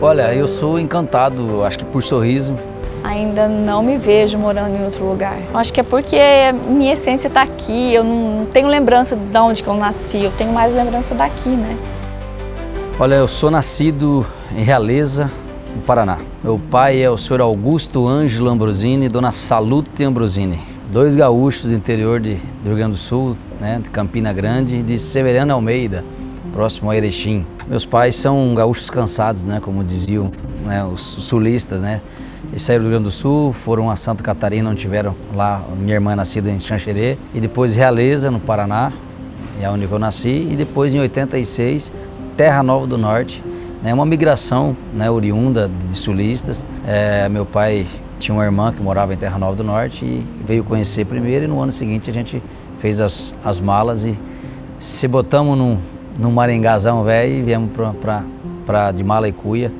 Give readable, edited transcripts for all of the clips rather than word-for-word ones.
Olha, eu sou encantado, acho que por Sorriso. Ainda não me vejo morando em outro lugar. Acho que é porque minha essência está aqui, eu não tenho lembrança de onde que eu nasci, eu tenho mais lembrança daqui, né? Olha, eu sou nascido em Realeza, no Paraná. Meu pai é o senhor Augusto Ângelo Ambrosini e dona Salute Ambrosini. Dois gaúchos do interior do Rio Grande do Sul, né, de Campina Grande e de Severiano Almeida, próximo a Erechim. Meus pais são gaúchos cansados, né, como diziam, né, os sulistas, né. Eles saíram do Rio Grande do Sul, foram a Santa Catarina, onde tiveram lá, minha irmã é nascida em Xanxerê, e depois Realeza, no Paraná, é onde eu nasci, e depois em 86, Terra Nova do Norte, né, uma migração, né, oriunda de sulistas. Meu pai tinha uma irmã que morava em Terra Nova do Norte e veio conhecer primeiro, e no ano seguinte a gente fez as malas e se botamos num maringazão velho e viemos de mala e cuia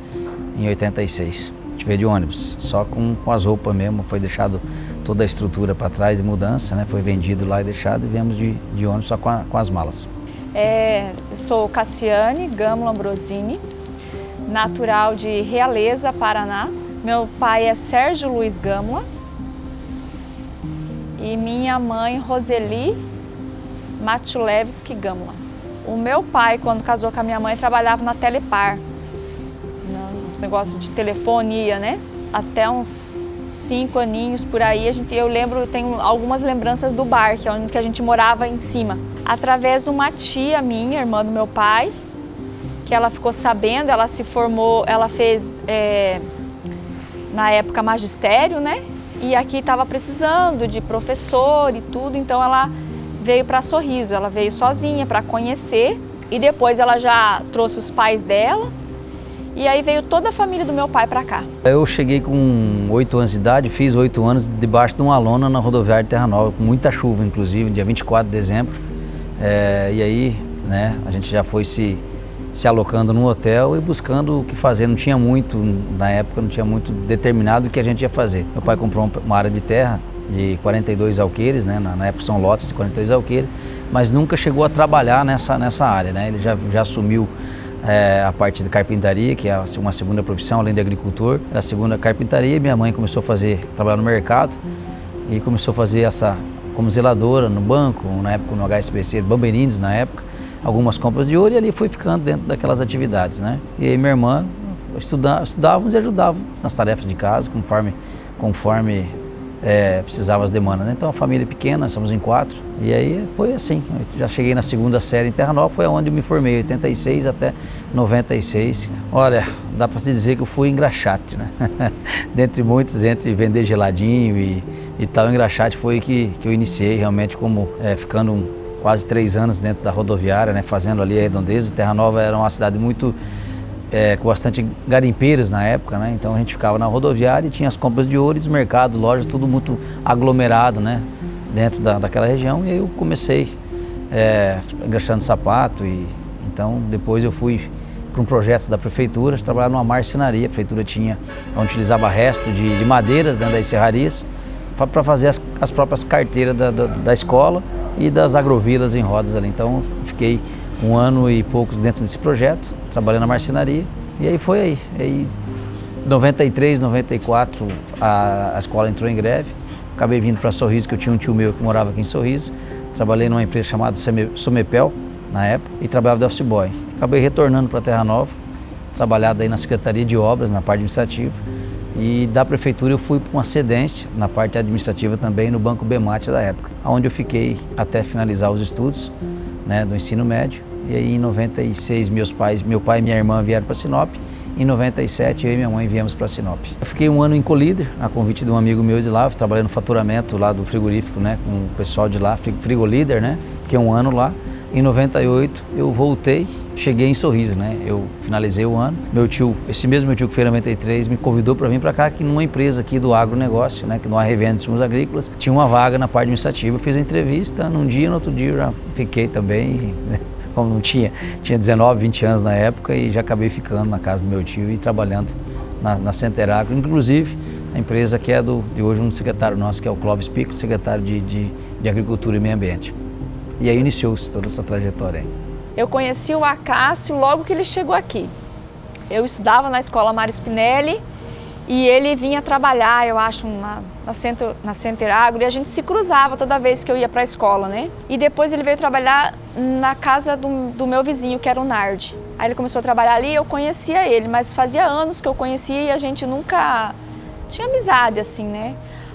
em 86. A gente veio de ônibus, só com as roupas mesmo, foi deixado toda a estrutura para trás de mudança, né? Foi vendido lá e deixado, e viemos de ônibus só com as malas. Eu sou Cassiane Gâmula Ambrosini, natural de Realeza, Paraná. Meu pai é Sérgio Luiz Gâmula e minha mãe Roseli Matulevski Gâmula. O meu pai, quando casou com a minha mãe, trabalhava na Telepar, nos negócios de telefonia, né? Até uns 5 aninhos por aí, eu tenho algumas lembranças do bar, que é onde a gente morava em cima. Através de uma tia minha, irmã do meu pai, que ela ficou sabendo, ela se formou, ela fez, na época, magistério, né? E aqui estava precisando de professor e tudo, então ela veio para Sorriso, ela veio sozinha para conhecer e depois ela já trouxe os pais dela e aí veio toda a família do meu pai para cá. Eu cheguei com 8 anos de idade, fiz 8 anos debaixo de uma lona na rodoviária de Terra Nova, com muita chuva, inclusive, dia 24 de dezembro. E aí, né, a gente já foi se alocando no hotel e buscando o que fazer. Não tinha muito, na época, não tinha muito determinado o que a gente ia fazer. Meu pai comprou uma área de terra de 42 alqueires, né? Na época são lotes de 42 alqueires, mas nunca chegou a trabalhar nessa área, né? Ele já assumiu a parte de carpintaria, que é uma segunda profissão, além de agricultor. Era a segunda carpintaria. Minha mãe começou a trabalhar no mercado e começou a fazer como zeladora no banco, na época no HSBC, Bamberinos na época, algumas compras de ouro, e ali foi ficando dentro daquelas atividades, né? E aí minha irmã estudávamos e ajudávamos nas tarefas de casa, conforme precisava as demandas, né? Então a família é pequena, somos em 4, e aí foi assim. Eu já cheguei na segunda série em Terra Nova, foi onde eu me formei, 86 até 96. Olha, dá para se dizer que eu fui engraxate, né? Dentre muitos, entre vender geladinho e tal, engraxate foi que eu iniciei realmente, como ficando quase 3 anos dentro da rodoviária, né? Fazendo ali a redondeza. Terra Nova era uma cidade muito com bastante garimpeiros na época, né? Então a gente ficava na rodoviária e tinha as compras de ouro, os mercados, lojas, tudo muito aglomerado, né? Dentro daquela região, e aí eu comecei engraxando sapato, e então depois eu fui para um projeto da prefeitura, trabalhar numa marcenaria. A prefeitura onde utilizava resto de madeiras dentro das serrarias para fazer as próprias carteiras da escola e das agrovilas em rodas ali. Então eu fiquei 1 ano e poucos dentro desse projeto, trabalhando na marcenaria, e aí foi aí. Em 93, 94, a escola entrou em greve, acabei vindo para Sorriso, que eu tinha um tio meu que morava aqui em Sorriso, trabalhei numa empresa chamada Somepel, na época, e trabalhava de office boy. Acabei retornando para Terra Nova, trabalhado aí na Secretaria de Obras, na parte administrativa, e da prefeitura eu fui para uma cedência, na parte administrativa também, no Banco Bemate da época, onde eu fiquei até finalizar os estudos, né, do ensino médio. E aí em 96 meu pai e minha irmã vieram para Sinop. Em 97 eu e minha mãe viemos para Sinop. Eu fiquei 1 ano em Colíder, a convite de um amigo meu de lá, trabalhando no faturamento lá do frigorífico, né, com o pessoal de lá, Frigolíder, né, fiquei 1 ano lá. Em 98 eu voltei, cheguei em Sorriso, né, eu finalizei o ano. Esse mesmo meu tio que foi em 93 me convidou para vir para cá, que numa empresa aqui do agronegócio, né, que não há revenda de insumos agrícolas, tinha uma vaga na parte administrativa. Eu fiz a entrevista num dia, no outro dia eu já fiquei também, né, como não tinha 19, 20 anos na época, e já acabei ficando na casa do meu tio e trabalhando na Centeragro, inclusive a empresa que é de hoje um secretário nosso, que é o Clóvis Pico, secretário de Agricultura e Meio Ambiente. E aí iniciou-se toda essa trajetória aí. Eu conheci o Acácio logo que ele chegou aqui. Eu estudava na escola Mário Spinelli e ele vinha trabalhar, eu acho, na Center Agro, e a gente se cruzava toda vez que eu ia para a escola, né? E depois ele veio trabalhar na casa do meu vizinho, que era o Nardi. Aí ele começou a trabalhar ali, eu conhecia ele, mas fazia anos que eu conhecia e a gente nunca tinha amizade, assim, né?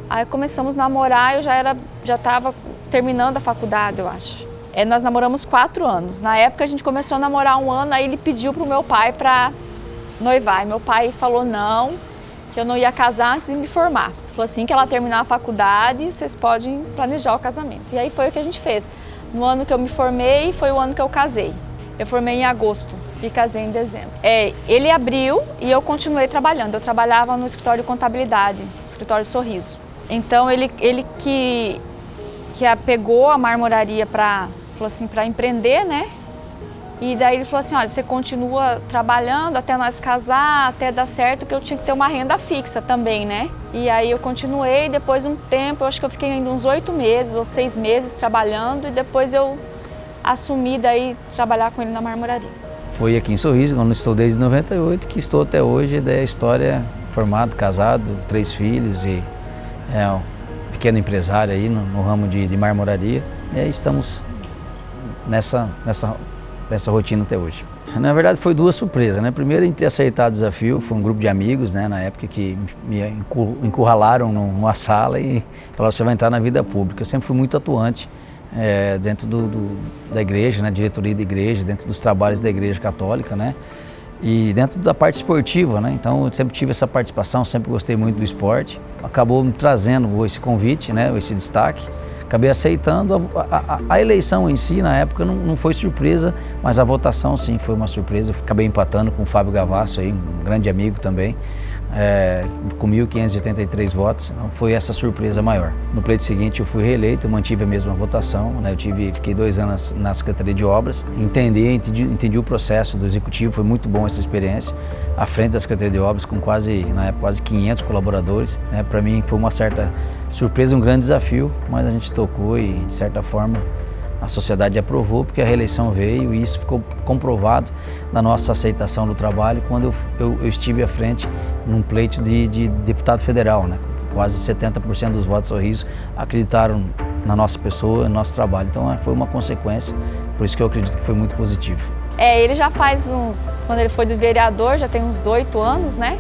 Aí começamos a namorar, eu já estava terminando a faculdade, eu acho. Nós namoramos 4 anos. Na época a gente começou a namorar 1 ano, aí ele pediu para o meu pai para noivar. E meu pai falou não, que eu não ia casar antes de me formar. Falou assim, que ela terminar a faculdade, vocês podem planejar o casamento. E aí foi o que a gente fez. No ano que eu me formei, foi o ano que eu casei. Eu formei em agosto e casei em dezembro. Ele abriu e eu continuei trabalhando. Eu trabalhava no escritório de contabilidade, escritório Sorriso. Então ele que pegou a marmoraria para empreender, né? E daí ele falou assim, olha, você continua trabalhando até nós casar, até dar certo, que eu tinha que ter uma renda fixa também, né? E aí eu continuei, depois de um tempo, eu acho que eu fiquei ainda uns 8 meses ou 6 meses trabalhando e depois eu assumi daí trabalhar com ele na marmoraria. Foi aqui em Sorriso, onde estou desde 98, que estou até hoje, da história, formado, casado, 3 filhos e um pequeno empresário aí no ramo de marmoraria. E aí estamos nessa rotina até hoje. Na verdade foi 2 surpresas, né? Primeiro em ter aceitado o desafio, foi um grupo de amigos, né, na época que me encurralaram numa sala e falaram, você vai entrar na vida pública. Eu sempre fui muito atuante dentro da igreja, né, diretoria da igreja, dentro dos trabalhos da igreja católica, né, e dentro da parte esportiva, né, então eu sempre tive essa participação, sempre gostei muito do esporte. Acabou me trazendo esse convite, né, esse destaque. Acabei aceitando. A eleição em si, na época, não foi surpresa, mas a votação, sim, foi uma surpresa. Acabei empatando com o Fábio Gavasso, aí, um grande amigo também, com 1.583 votos. Então, foi essa surpresa maior. No pleito seguinte, eu fui reeleito, eu mantive a mesma votação, né? Fiquei 2 anos na Secretaria de Obras. Entendi o processo do Executivo, foi muito bom essa experiência. À frente da Secretaria de Obras, com na época, quase 500 colaboradores. Né? Para mim, foi uma certa surpresa, um grande desafio, mas a gente tocou e, de certa forma, a sociedade aprovou, porque a reeleição veio e isso ficou comprovado na nossa aceitação do trabalho quando eu estive à frente num pleito de deputado federal, né? Quase 70% dos votos Sorriso acreditaram na nossa pessoa, no nosso trabalho. Então foi uma consequência, por isso que eu acredito que foi muito positivo. Ele já faz quando ele foi do vereador, já tem uns 8 anos, né?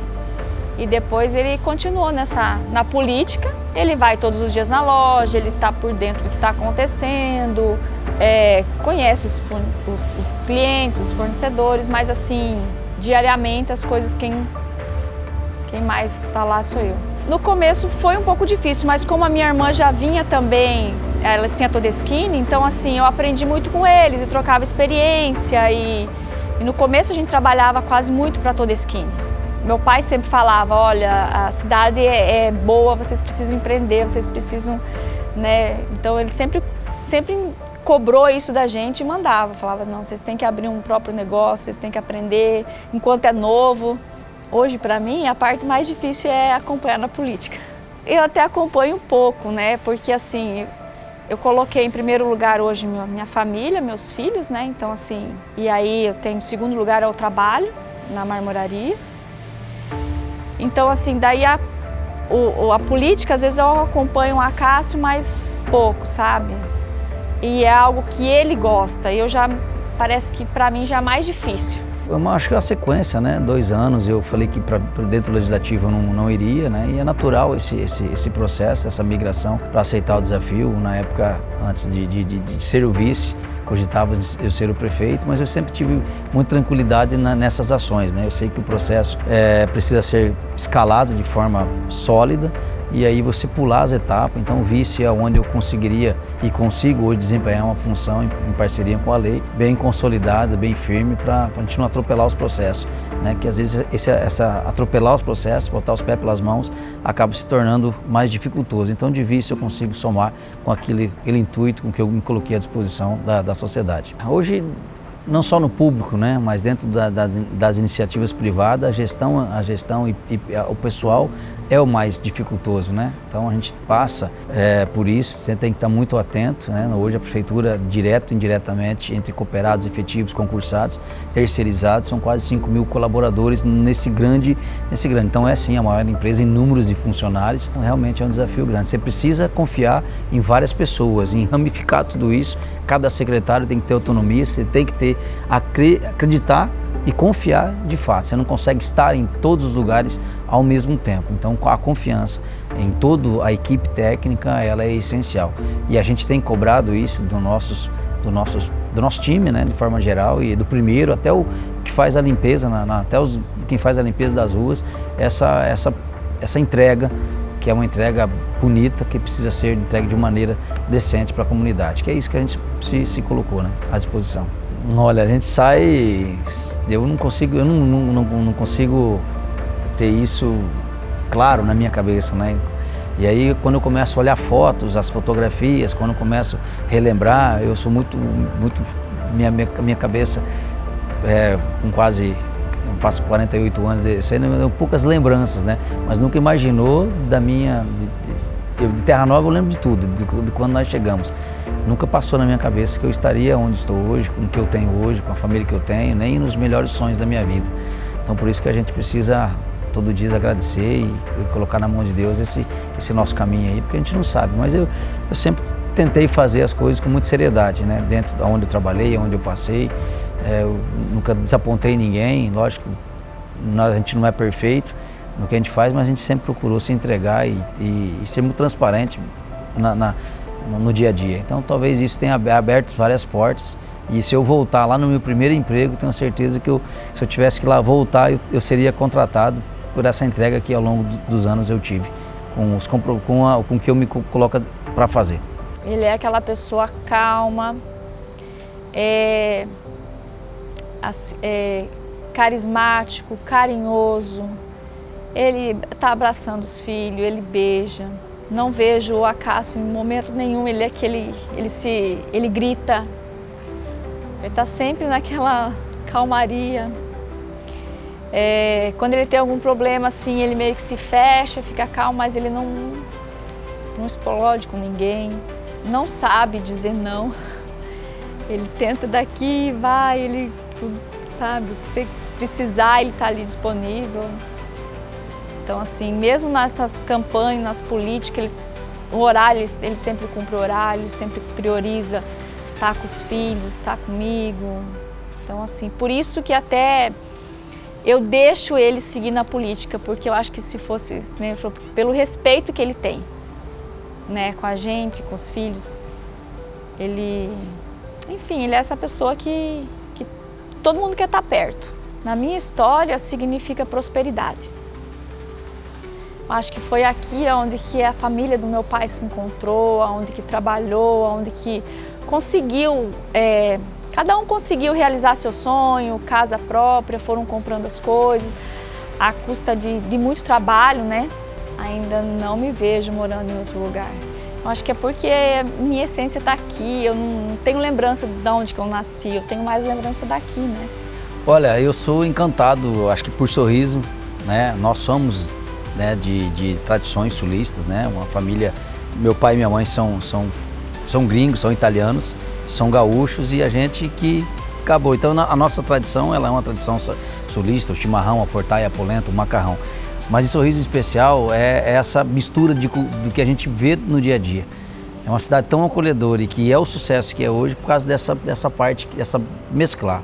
E depois ele continuou na política. Ele vai todos os dias na loja, ele está por dentro do que está acontecendo, conhece os clientes, os fornecedores, mas assim, diariamente as coisas, quem mais está lá sou eu. No começo foi um pouco difícil, mas como a minha irmã já vinha também, elas têm a Todeschini, então assim, eu aprendi muito com eles e trocava experiência e no começo a gente trabalhava quase muito para a Todeschini. Meu pai sempre falava, olha, a cidade é boa, vocês precisam empreender, vocês precisam, né? Então ele sempre cobrou isso da gente e mandava, falava, não, vocês têm que abrir um próprio negócio, vocês têm que aprender enquanto é novo. Hoje, para mim, a parte mais difícil é acompanhar na política. Eu até acompanho um pouco, né? Porque assim, eu coloquei em primeiro lugar hoje minha família, meus filhos, né? Então assim, e aí eu tenho em segundo lugar é o trabalho na marmoraria. Então, assim, daí a política, às vezes eu acompanho o Acácio, mas pouco, sabe? E é algo que ele gosta, e parece que para mim já é mais difícil. Eu acho que é a sequência, né? 2 anos, eu falei que para dentro do legislativo eu não iria, né? E é natural esse processo, essa migração para aceitar o desafio. Na época, antes de ser o vice, cogitava eu ser o prefeito, mas eu sempre tive muita tranquilidade nessas ações, né? Eu sei que o processo precisa ser escalado de forma sólida e aí você pular as etapas. Então o vice é onde eu conseguiria e consigo hoje desempenhar uma função em parceria com a lei, bem consolidada, bem firme, para a gente não atropelar os processos, né? Que às vezes atropelar os processos, botar os pés pelas mãos, acaba se tornando mais dificultoso. Então de vice eu consigo somar com aquele intuito com que eu me coloquei à disposição da sociedade. Hoje não só no público, né, mas dentro das iniciativas privadas, a gestão e o pessoal é o mais dificultoso, né? Então a gente passa por isso, você tem que estar muito atento, né? Hoje a prefeitura, direto e indiretamente, entre cooperados, efetivos, concursados, terceirizados, são quase 5 mil colaboradores nesse grande. Então é sim a maior empresa em números de funcionários, então, realmente é um desafio grande. Você precisa confiar em várias pessoas, em ramificar tudo isso, cada secretário tem que ter autonomia, você tem que acreditar e confiar de fato. Você não consegue estar em todos os lugares ao mesmo tempo. Então a confiança em toda a equipe técnica, ela é essencial. E a gente tem cobrado isso do nosso time, né, de forma geral, e do primeiro até o que faz a limpeza, quem faz a limpeza das ruas, essa entrega, que é uma entrega bonita, que precisa ser entregue de maneira decente para a comunidade, que é isso que a gente se colocou, né, à disposição. Olha, a gente sai, eu não consigo ter isso claro na minha cabeça, né? E aí quando eu começo a olhar fotos, as fotografias, quando eu começo a relembrar, eu sou muito minha cabeça com quase, eu faço 48 anos, poucas lembranças, né? Mas nunca imaginou de Terra Nova eu lembro de tudo, de quando nós chegamos. Nunca passou na minha cabeça que eu estaria onde estou hoje, com o que eu tenho hoje, com a família que eu tenho, nem nos melhores sonhos da minha vida. Então por isso que a gente precisa todo dia agradecer e colocar na mão de Deus esse nosso caminho aí, porque a gente não sabe. Mas eu sempre tentei fazer as coisas com muita seriedade, né? Dentro de onde eu trabalhei, onde eu passei, eu nunca desapontei ninguém. Lógico, a gente não é perfeito no que a gente faz, mas a gente sempre procurou se entregar e ser muito transparente no dia a dia. Então talvez isso tenha aberto várias portas, e se eu voltar lá no meu primeiro emprego, tenho certeza que se eu tivesse que lá voltar, eu seria contratado por essa entrega que ao longo dos anos eu tive, com o que eu me coloco para fazer. Ele é aquela pessoa calma, carismático, carinhoso. Ele está abraçando os filhos, ele beija. Não vejo o Acácio em momento nenhum, ele grita. Ele está sempre naquela calmaria. Quando ele tem algum problema, assim, ele meio que se fecha, fica calmo, mas ele não explode com ninguém, não sabe dizer não. Ele tenta daqui, vai, sabe, se precisar, ele está ali disponível. Então, assim, mesmo nessas campanhas, nas políticas, o horário, ele sempre cumpre o horário, ele sempre prioriza estar com os filhos, estar comigo. Então, assim, por isso que até eu deixo ele seguir na política, porque eu acho que se fosse, né, ele falou, pelo respeito que ele tem, né, com a gente, com os filhos, enfim, ele é essa pessoa que todo mundo quer estar perto. Na minha história, significa prosperidade. Acho que foi aqui onde que a família do meu pai se encontrou, onde que trabalhou, onde que conseguiu, cada um conseguiu realizar seu sonho, casa própria, foram comprando as coisas, à custa de muito trabalho, né? Ainda não me vejo morando em outro lugar. Eu acho que é porque minha essência está aqui, eu não tenho lembrança de onde que eu nasci, eu tenho mais lembrança daqui, né? Olha, eu sou encantado, acho que por Sorriso, né? Nós somos, né, de tradições sulistas, né? Uma família, meu pai e minha mãe são gringos, são italianos, são gaúchos, e a gente que acabou. Então a nossa tradição, ela é uma tradição sulista, o chimarrão, a fortaia, a polenta, o macarrão. Mas em Sorriso especial é essa mistura do que a gente vê no dia a dia. É uma cidade tão acolhedora e que é o sucesso que é hoje por causa dessa parte, essa mesclar.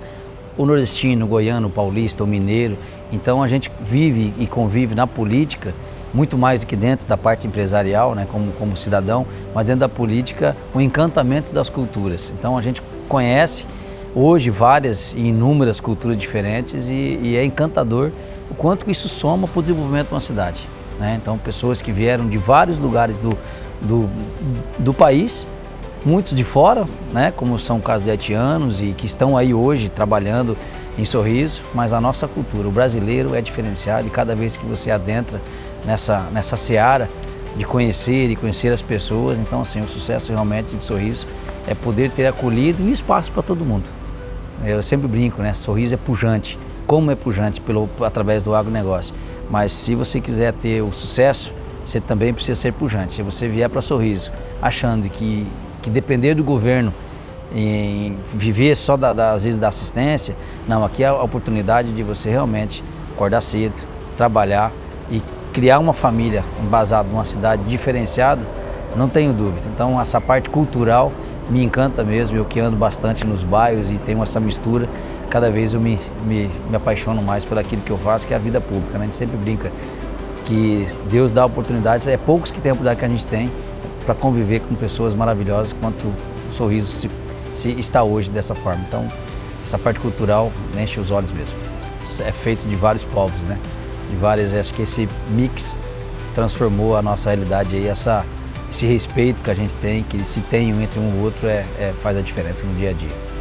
O nordestino, o goiano, o paulista, o mineiro. Então a gente vive e convive na política muito mais do que dentro da parte empresarial, né, como cidadão, mas dentro da política, o encantamento das culturas. Então a gente conhece hoje várias e inúmeras culturas diferentes e é encantador o quanto isso soma para o desenvolvimento de uma cidade, né? Então pessoas que vieram de vários lugares do país, muitos de fora, né, como são o caso de haitianos e que estão aí hoje trabalhando em Sorriso, mas a nossa cultura, o brasileiro é diferenciado, e cada vez que você adentra nessa seara de conhecer e conhecer as pessoas, então assim, o sucesso realmente de Sorriso é poder ter acolhido um espaço para todo mundo. Eu sempre brinco, né? Sorriso é pujante. Como é pujante? Através do agronegócio. Mas se você quiser ter o sucesso, você também precisa ser pujante. Se você vier para Sorriso achando que depender do governo em viver só às vezes da assistência, não, aqui é a oportunidade de você realmente acordar cedo, trabalhar e criar uma família embasada numa cidade diferenciada, não tenho dúvida. Então essa parte cultural me encanta mesmo, eu que ando bastante nos bairros e tenho essa mistura, cada vez eu me apaixono mais por aquilo que eu faço, que é a vida pública, né? A gente sempre brinca que Deus dá oportunidades, é poucos que tem a oportunidade que a gente tem para conviver com pessoas maravilhosas quanto o Sorriso se está hoje dessa forma. Então, essa parte cultural enche os olhos mesmo. É feito de vários povos, né? De várias, acho que esse mix transformou a nossa realidade aí, esse respeito que a gente tem, que se tem um entre um e o outro, faz a diferença no dia a dia.